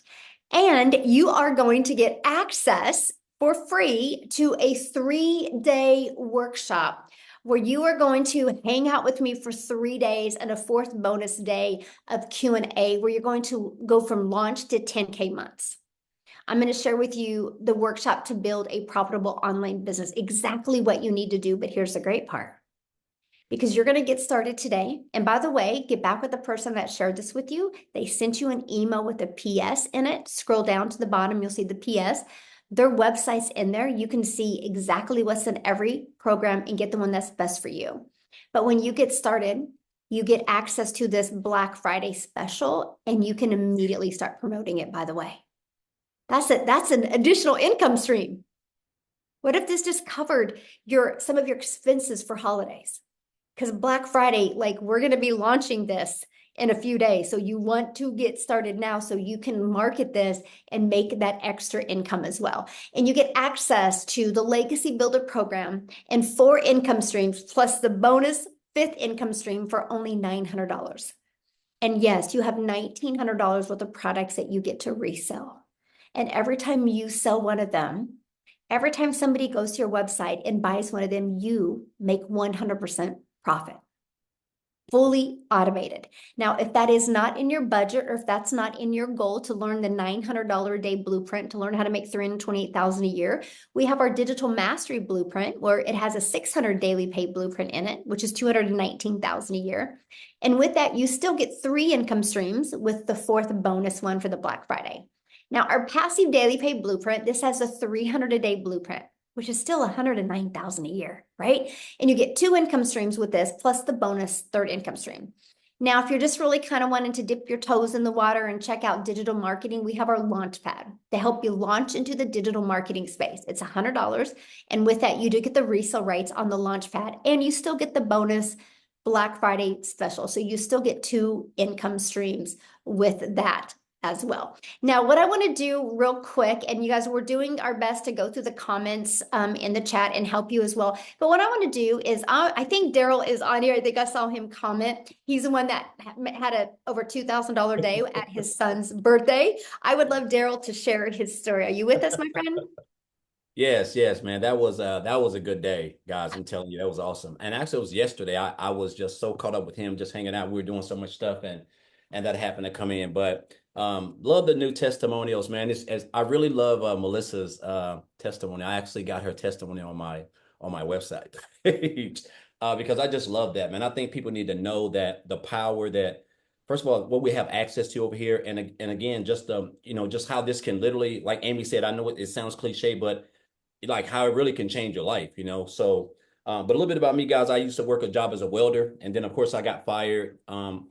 And you are going to get access for free to a 3-day workshop where you are going to hang out with me for 3 days and a 4th bonus day of Q&A where you're going to go from launch to 10K months. I'm going to share with you the workshop to build a profitable online business, exactly what you need to do. But here's the great part, because you're going to get started today. And by the way, get back with the person that shared this with you. They sent you an email with a PS in it. Scroll down to the bottom, you'll see the PS. Their website's in there. You can see exactly what's in every program and get the one that's best for you. But when you get started, you get access to this Black Friday special, and you can immediately start promoting it, by the way. That's it. That's an additional income stream. What if this just covered some of your expenses for holidays? Because Black Friday, like, we're going to be launching this in a few days. So you want to get started now so you can market this and make that extra income as well. And you get access to the Legacy Builder program and 4 income streams plus the bonus 5th income stream for only $900. And yes, you have $1,900 worth of products that you get to resell. And every time you sell one of them, every time somebody goes to your website and buys one of them, you make 100% profit. fully automated. Now, if that is not in your budget or if that's not in your goal to learn the $900 a day blueprint to learn how to make $328,000 a year, we have our digital mastery blueprint where it has a 600 daily pay blueprint in it, which is $219,000 a year. And with that, you still get 3 income streams with the 4th bonus one for the Black Friday. Now, our passive daily pay blueprint, this has a 300 a day blueprint, which is still 109,000 a year, right? And you get 2 income streams with this, plus the bonus 3rd income stream. Now, if you're just really kind of wanting to dip your toes in the water and check out digital marketing, we have our Launchpad to help you launch into the digital marketing space. It's $100. And with that, you do get the resale rights on the Launchpad, and you still get the bonus Black Friday special. So you still get 2 income streams with that as well. Now, what I want to do real quick, and you guys, we're doing our best to go through the comments in the chat and help you as well. But what I want to do is, I think Daryl is on here. I think I saw him comment. He's the one that had a over $2,000 day at his son's birthday. I would love Daryl to share his story. Are you with us, my friend? Yes, man. That was a good day, guys. I'm telling you, that was awesome. And actually, it was yesterday. I was just so caught up with him, just hanging out. We were doing so much stuff, and that happened to come in. But love the new testimonials, man. I really love Melissa's testimony. I actually got her testimony on my website because I just love that, man. I think people need to know that the power that, first of all, what we have access to over here, and again, just just how this can literally, like Amy said, I know it sounds cliche, but like how it really can change your life, So, but a little bit about me, guys. I used to work a job as a welder, and then of course I got fired. I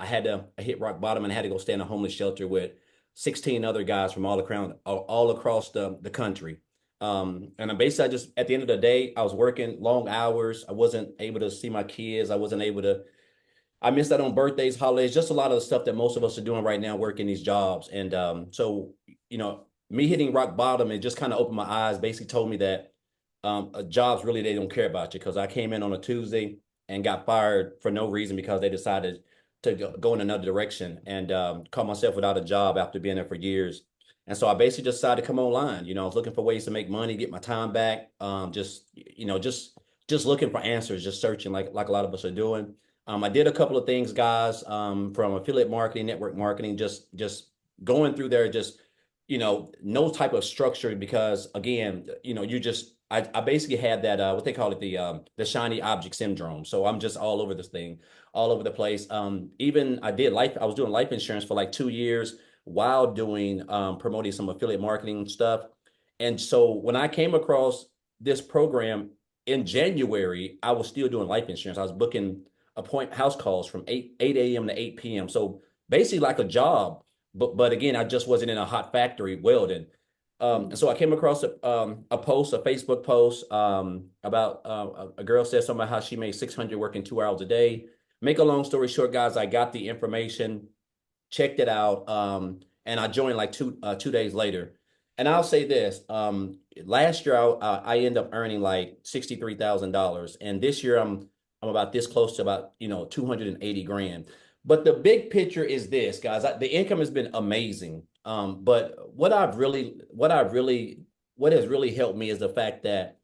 hit rock bottom and had to go stay in a homeless shelter with 16 other guys from all across the country. And I just, at the end of the day, I was working long hours. I wasn't able to see my kids. I missed out on birthdays, holidays, just a lot of the stuff that most of us are doing right now, working these jobs. And so, me hitting rock bottom, it just kind of opened my eyes, basically told me that jobs really, they don't care about you, because I came in on a Tuesday and got fired for no reason because they decided to go in another direction, and caught myself without a job after being there for years. And so I basically just decided to come online. I was looking for ways to make money, get my time back, just looking for answers, just searching like a lot of us are doing. I did a couple of things, guys, from affiliate marketing, network marketing, just going through there, just no type of structure, because again, I basically had that what they call it, the shiny object syndrome. So I'm just all over this thing, all over the place. Even I was doing life insurance for like 2 years while doing promoting some affiliate marketing stuff. And so when I came across this program in January, I was still doing life insurance. I was booking house calls from 8 a.m. to 8 p.m. So basically like a job. But again, I just wasn't in a hot factory welding. So I came across a Facebook post about a girl said something about how she made 600 working 2 hours a day. Make a long story short, guys, I got the information, checked it out, and I joined like two days later. And I'll say this: last year I ended up earning like $63,000, and this year I'm about this close to about 280 grand. But the big picture is this, guys. The income has been amazing. But what has really helped me is the fact that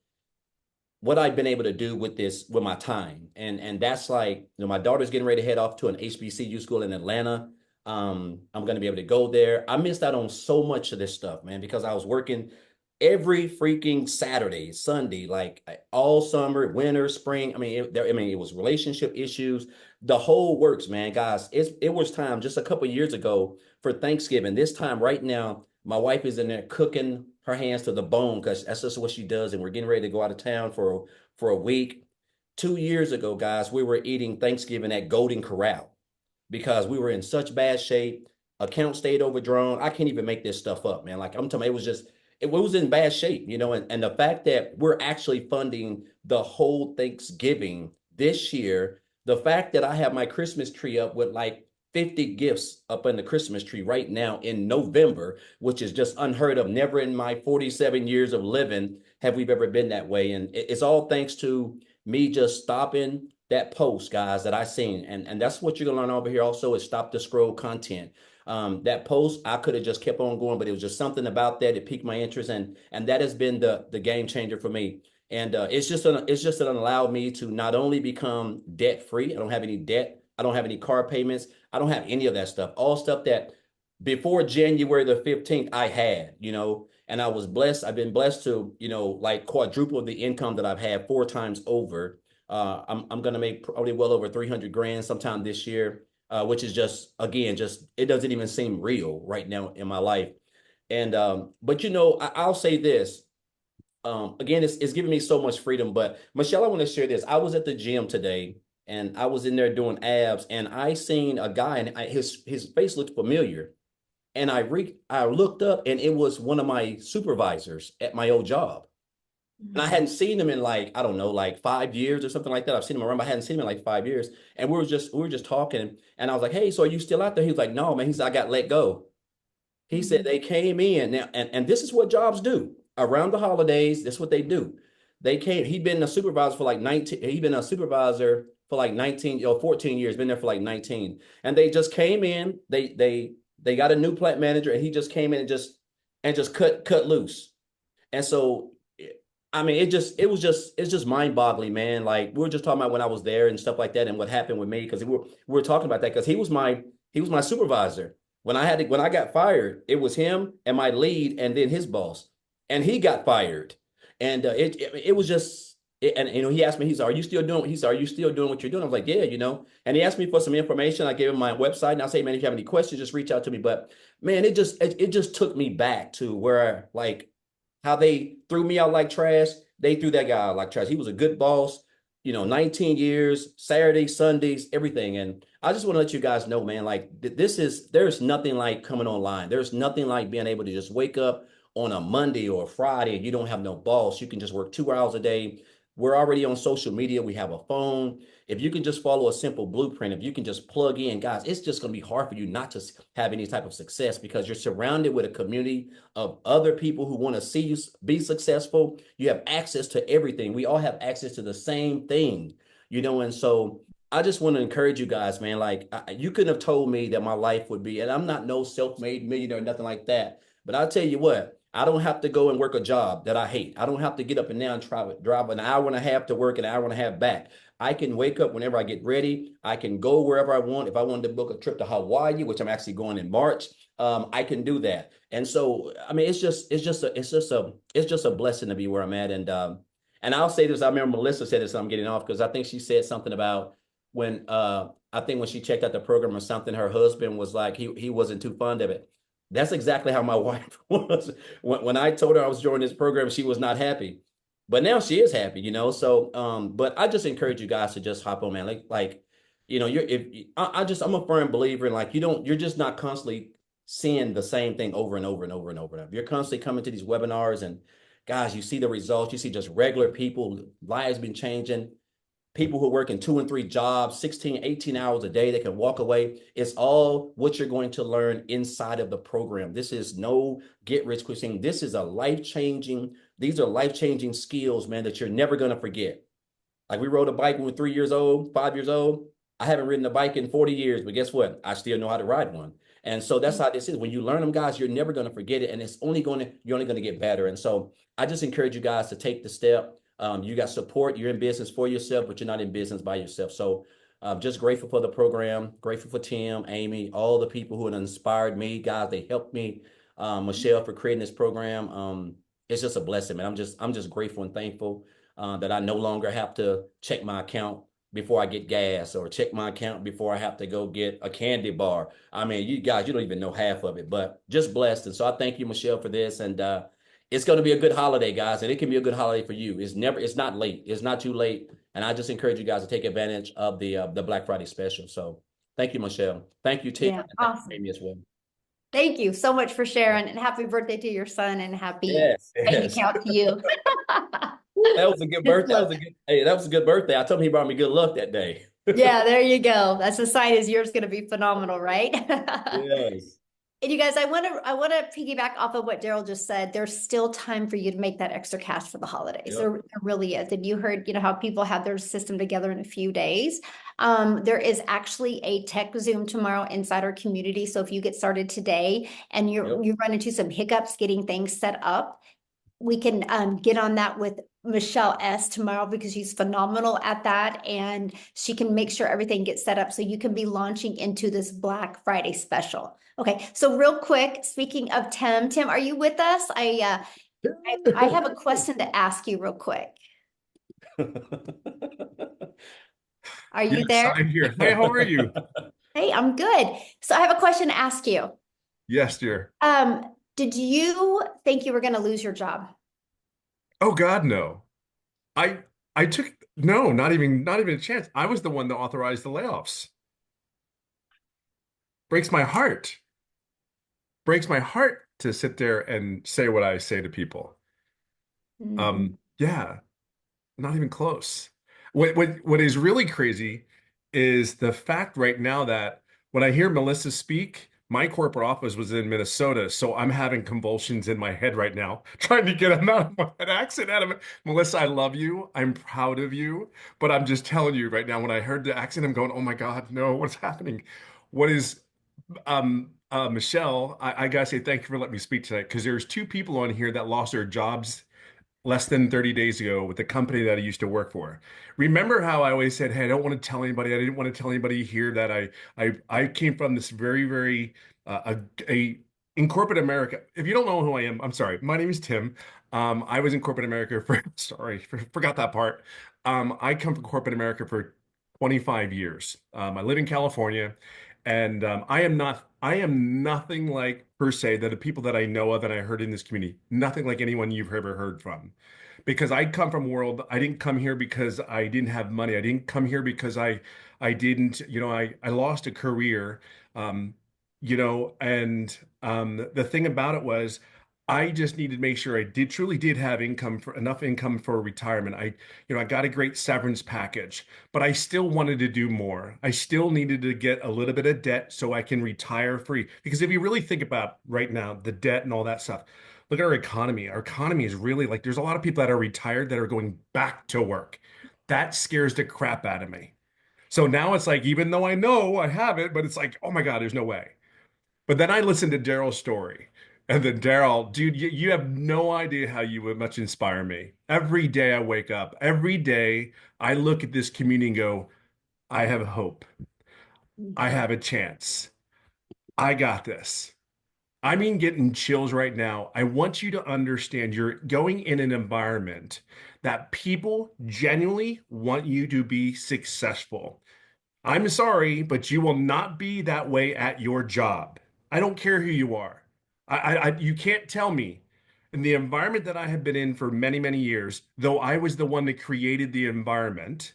what I've been able to do with my time. And that's like, my daughter's getting ready to head off to an HBCU school in Atlanta. I'm going to be able to go there. I missed out on so much of this stuff, man, because I was working every freaking Saturday, Sunday, like all summer, winter, spring. It was relationship issues, the whole works, man. Guys, it was time just a couple of years ago for Thanksgiving. This time right now, my wife is in there cooking her hands to the bone, because that's just what she does. And we're getting ready to go out of town for a week. 2 years ago, guys, we were eating Thanksgiving at Golden Corral because we were in such bad shape. Account stayed overdrawn. I can't even make this stuff up, man. Like I'm telling you, it was in bad shape, and the fact that we're actually funding the whole Thanksgiving this year, the fact that I have my Christmas tree up with like 50 gifts up in the Christmas tree right now in November, which is just unheard of. Never in my 47 years of living have we ever been that way. And it's all thanks to me just stopping that post, guys, that I seen. And that's what you're gonna learn over here also, is stop the scroll content. That post, I could have just kept on going, but it was just something about that. It piqued my interest, and that has been the game changer for me. And it's just allowed me to not only become debt free. I don't have any debt. I don't have any car payments. I don't have any of that stuff. All stuff that before January the 15th I had, and I was blessed. I've been blessed to, like quadruple the income that I've had 4 times over. I'm gonna make probably well over 300 grand sometime this year, which is just, again, just it doesn't even seem real right now in my life. And but I'll say this. Again, it's giving me so much freedom. But Michelle, I want to share this. I was at the gym today and I was in there doing abs, and I seen a guy, and his face looked familiar. And I looked up, and it was one of my supervisors at my old job. And I hadn't seen him in, like, I don't know, like 5 years or something like that. I've seen him around, but I hadn't seen him in like 5 years. And we were just talking, and I was like, "Hey, so are you still out there?" He was like, "No, man." He said, "I got let go." He said they came in now, and this is what jobs do around the holidays. That's what they do. They came. He'd been a supervisor for like 19. He'd been a supervisor for like 19 or 14 years. Been there for like 19. And they just came in. They got a new plant manager, and he just came in and just cut loose. And so, I mean, it's just mind boggling, man. Like, we were just talking about when I was there and stuff like that, and what happened with me, because we were talking about that, because he was my supervisor. When I got fired, it was him and my lead, and then his boss, and he got fired. And it was just, and he asked me, he said, "Are you still doing?" He said, "Are you still doing what you're doing?" I was like, "Yeah, And he asked me for some information. I gave him my website, and I say, "Man, if you have any questions, just reach out to me." But man, it just took me back to where, like, how they threw me out like trash. They threw that guy out like trash. He was a good boss, 19 years, Saturdays, Sundays, everything. And I just want to let you guys know, man, like, there's nothing like coming online. There's nothing like being able to just wake up on a Monday or a Friday and you don't have no boss. You can just work 2 hours a day. We're already on social media. We have a phone. If you can just follow a simple blueprint, if you can just plug in, guys, it's just going to be hard for you not to have any type of success, because you're surrounded with a community of other people who want to see you be successful. You have access to everything. We all have access to the same thing, and so I just want to encourage you guys, man. Like, you couldn't have told me that my life would be, and I'm not no self-made millionaire, nothing like that. But I'll tell you what, I don't have to go and work a job that I hate. I don't have to get up and down and drive an hour and a half to work, an hour and a half back. I can wake up whenever I get ready. I can go wherever I want. If I wanted to book a trip to Hawaii, which I'm actually going in March, I can do that. And so, I mean, it's just a blessing to be where I'm at. And I'll say this. I remember Melissa said this. I'm getting off because I think she said something about when I think when she checked out the program or something, her husband was like, he wasn't too fond of it. That's exactly how my wife was. When I told her I was joining this program, she was not happy. But now she is happy, So, but I just encourage you guys to just hop on, man. I'm a firm believer in, like, you're just not constantly seeing the same thing over and over and over and over and over. You're constantly coming to these webinars, and guys, you see the results. You see just regular people, lives been changing. People who work in 2 and 3 jobs, 16, 18 hours a day, they can walk away. It's all what you're going to learn inside of the program. This is no get rich quick thing. These are life-changing skills, man, that you're never going to forget. Like, we rode a bike when we were 3 years old, 5 years old. I haven't ridden a bike in 40 years, but guess what? I still know how to ride one. And so that's how this is. When you learn them, guys, you're never going to forget it. And you're only going to get better. And so I just encourage you guys to take the step. You got support. You're in business for yourself, but you're not in business by yourself. So just grateful for the program, grateful for Tim, Amy, all the people who have inspired me, guys. They helped me. Michelle, for creating this program. It's just a blessing, man. I'm just grateful and thankful that I no longer have to check my account before I get gas, or check my account before I have to go get a candy bar. I mean, you guys, you don't even know half of it, but just blessed. And so I thank you, Michelle, for this. And it's going to be a good holiday, guys, and it can be a good holiday for you. It's not late. It's not too late. And I just encourage you guys to take advantage of the Black Friday special. So thank you, Michelle. Thank you, Tim. Yeah, And thank awesome. you, Amy, as well. Thank you so much for sharing, and happy birthday to your son, and happy bank Yes. account to you. That was a good birthday. That was a good birthday. I told him he brought me good luck that day. Yeah, there you go. That's a sign as yours going to be phenomenal, right? Yes. And you guys, I want to piggyback off of what Daryl just said. There's still time for you to make that extra cash for the holidays. Yep. There really is. And you heard, how people have their system together in a few days. There is actually a tech Zoom tomorrow inside our community. So if you get started today and you run into some hiccups getting things set up, we can get on that with Michelle S. tomorrow because she's phenomenal at that and she can make sure everything gets set up so you can be launching into this Black Friday special. Okay, so real quick, speaking of Tim, Tim, are you with us? I have a question to ask you real quick. Are you Yes, there? I'm here. Hi, how are you? Hey, I'm good. So I have a question to ask you. Yes, dear. Did you think you were going to lose your job? Oh God, no. I I took no, not even a chance. I was the one that authorized the layoffs. Breaks my heart. Breaks my heart to sit there and say what I say to people. Mhm. Yeah, not even close. What is really crazy is the fact right now that when I hear Melissa speak, my corporate office was in Minnesota, so I'm having convulsions in my head right now, trying to get an accent out of it. Melissa, I love you. I'm proud of you, but I'm just telling you right now, when I heard the accent, I'm going, oh my God, no, what's happening? What is Michelle, I gotta say thank you for letting me speak tonight because there's two people on here that lost their jobs less than 30 days ago with the company that I used to work for. Remember how I always said, "Hey, I don't want to tell anybody. I didn't want to tell anybody here that I came from this very, very a in corporate America. If you don't know who I am, I'm sorry. My name is Tim. I was in corporate America for sorry, forgot that part. I come from corporate America for 25 years. I live in California, and I am nothing like per se that the people that I know of and I heard in this community, nothing like anyone you've ever heard from. Because I come from a world, I didn't come here because I didn't have money. I didn't come here because I didn't, I lost a career. Um, and the thing about it was I just needed to make sure I did truly did have income for enough income for retirement. I got a great severance package, but I still wanted to do more. I still needed to get a little bit of debt so I can retire free. Because if you really think about right now, the debt and all that stuff, look at our economy. Our economy is really like there's a lot of people that are retired that are going back to work. That scares the crap out of me. So now it's like, even though I know I have it, but it's like, oh my God, there's no way. But then I listened to Daryl's story. And then Daryl, dude, you have no idea how you would much inspire me. Every day I wake up, every day I look at this community and go, I have hope. I have a chance. I got this. I mean, getting chills right now. I want you to understand you're going in an environment that people genuinely want you to be successful. I'm sorry, but you will not be that way at your job. I don't care who you are. You can't tell me. In the environment that I have been in for many, many years, though I was the one that created the environment,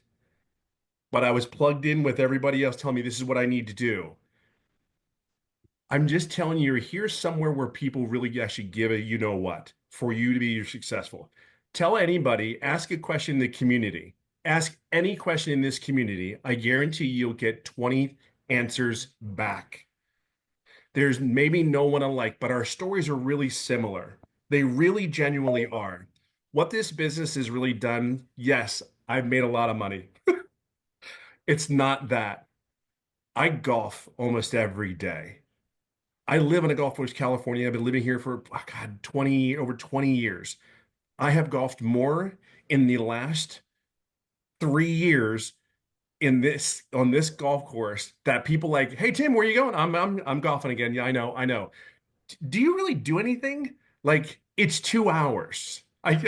but I was plugged in with everybody else telling me this is what I need to do. I'm just telling you, here's somewhere where people really actually give a you know what for you to be successful. Tell anybody, ask a question in the community. Ask any question in this community. I guarantee you'll get 20 answers back. There's maybe no one alike, but our stories are really similar. They really genuinely are. What this business has really done, yes, I've made a lot of money. It's not that. I golf almost every day. I live in a Gulf Coast, California. I've been living here for, oh God, over 20 years. I have golfed more in the last 3 years on this golf course that people like, hey Tim, where are you going? I'm golfing again. Yeah, I know. Do you really do anything? Like it's 2 hours.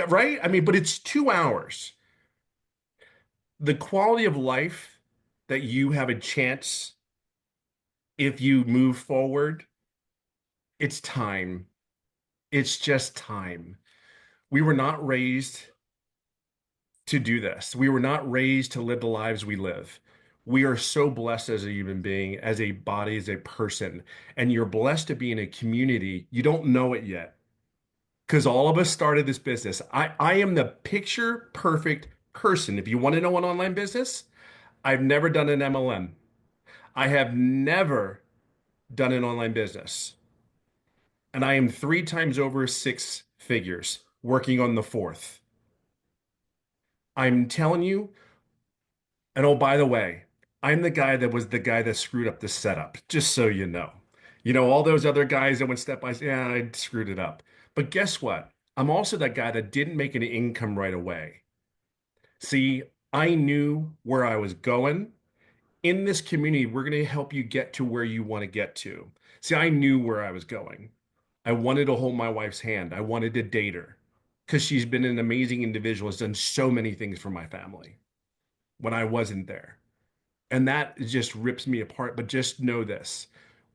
Right? I mean, but it's 2 hours. The quality of life that you have a chance if you move forward, it's time. It's just time. We were not raised to do this. We were not raised to live the lives we live. We are so blessed as a human being, as a body, as a person. And you're blessed to be in a community. You don't know it yet because all of us started this business. I am the picture perfect person. If you want to know an online business, I've never done an MLM. I have never done an online business. And I am 3 times over 6 figures working on the fourth. I'm telling you, and oh, by the way, I'm the guy that was the guy that screwed up the setup, just so you know. All those other guys that went step by step, yeah, I screwed it up. But guess what? I'm also that guy that didn't make an income right away. See, I knew where I was going. In this community, we're going to help you get to where you want to get to. See, I knew where I was going. I wanted to hold my wife's hand. I wanted to date her because she's been an amazing individual, has done so many things for my family when I wasn't there. And that just rips me apart. But just know this,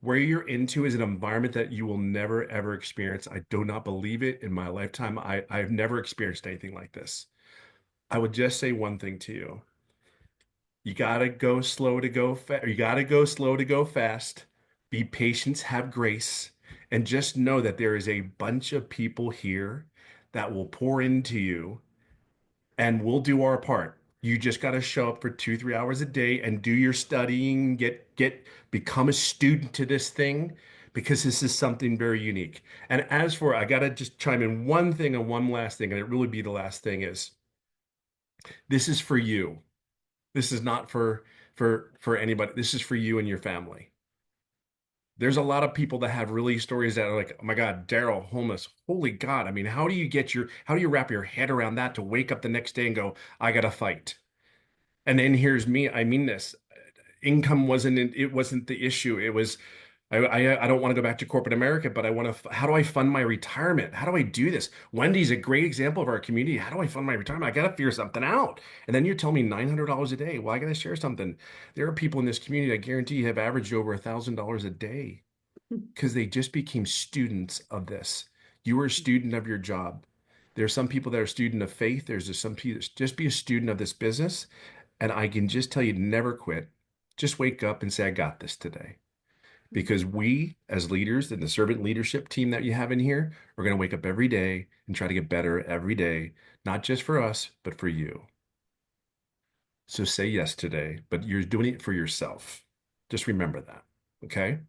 where you're into is an environment that you will never, ever experience. I do not believe it in my lifetime. I've never experienced anything like this. I would just say one thing to you. You gotta go slow to go fast. You gotta go slow to go fast. Be patient, have grace, and just know that there is a bunch of people here that will pour into you, and we'll do our part. You just got to show up for 2, 3 hours a day and do your studying, become a student to this thing because this is something very unique. And as for, I got to just chime in one thing and one last thing, and it really be the last thing is this is for you. This is not for anybody. This is for you and your family. There's a lot of people that have really stories that are like, oh my God, Daryl, homeless. Holy God. I mean, how do you wrap your head around that to wake up the next day and go, I gotta fight? And then here's me. I mean this. Income wasn't the issue. It was I don't want to go back to corporate America, but I want to, how do I fund my retirement? How do I do this? Wendy's a great example of our community. How do I fund my retirement? I got to figure something out. And then you're telling me $900 a day. Well, I got to share something. There are people in this community I guarantee have averaged over $1,000 a day because they just became students of this. You were a student of your job. There are some people that are student of faith. There's just some people, just be a student of this business. And I can just tell you, never quit. Just wake up and say, I got this today. Because we, as leaders and the servant leadership team that you have in here, are going to wake up every day and try to get better every day, not just for us, but for you. So say yes today, but you're doing it for yourself. Just remember that. Okay?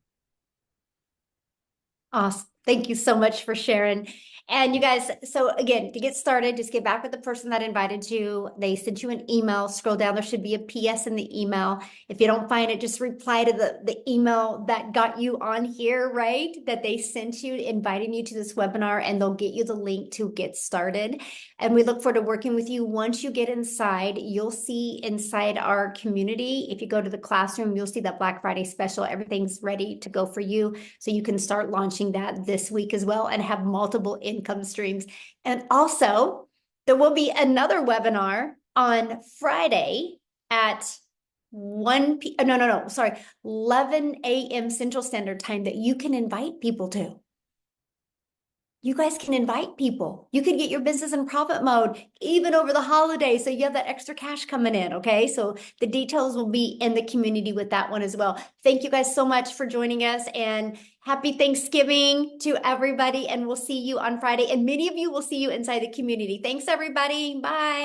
Awesome. Thank you so much for sharing. And you guys, so again, to get started, just get back with the person that invited you. They sent you an email. Scroll down. There should be a PS in the email. If you don't find it, just reply to the email that got you on here, right? That they sent you, inviting you to this webinar, and they'll get you the link to get started. And we look forward to working with you. Once you get inside, you'll see inside our community. If you go to the classroom, you'll see that Black Friday special. Everything's ready to go for you. So you can start launching that this week as well and have multiple income streams. And also, there will be another webinar on Friday at 11 a.m. Central Standard Time that you can invite people to. You guys can invite people. You can get your business in profit mode even over the holidays. So you have that extra cash coming in. Okay. So the details will be in the community with that one as well. Thank you guys so much for joining us, and happy Thanksgiving to everybody. And we'll see you on Friday. And many of you will see you inside the community. Thanks, everybody. Bye.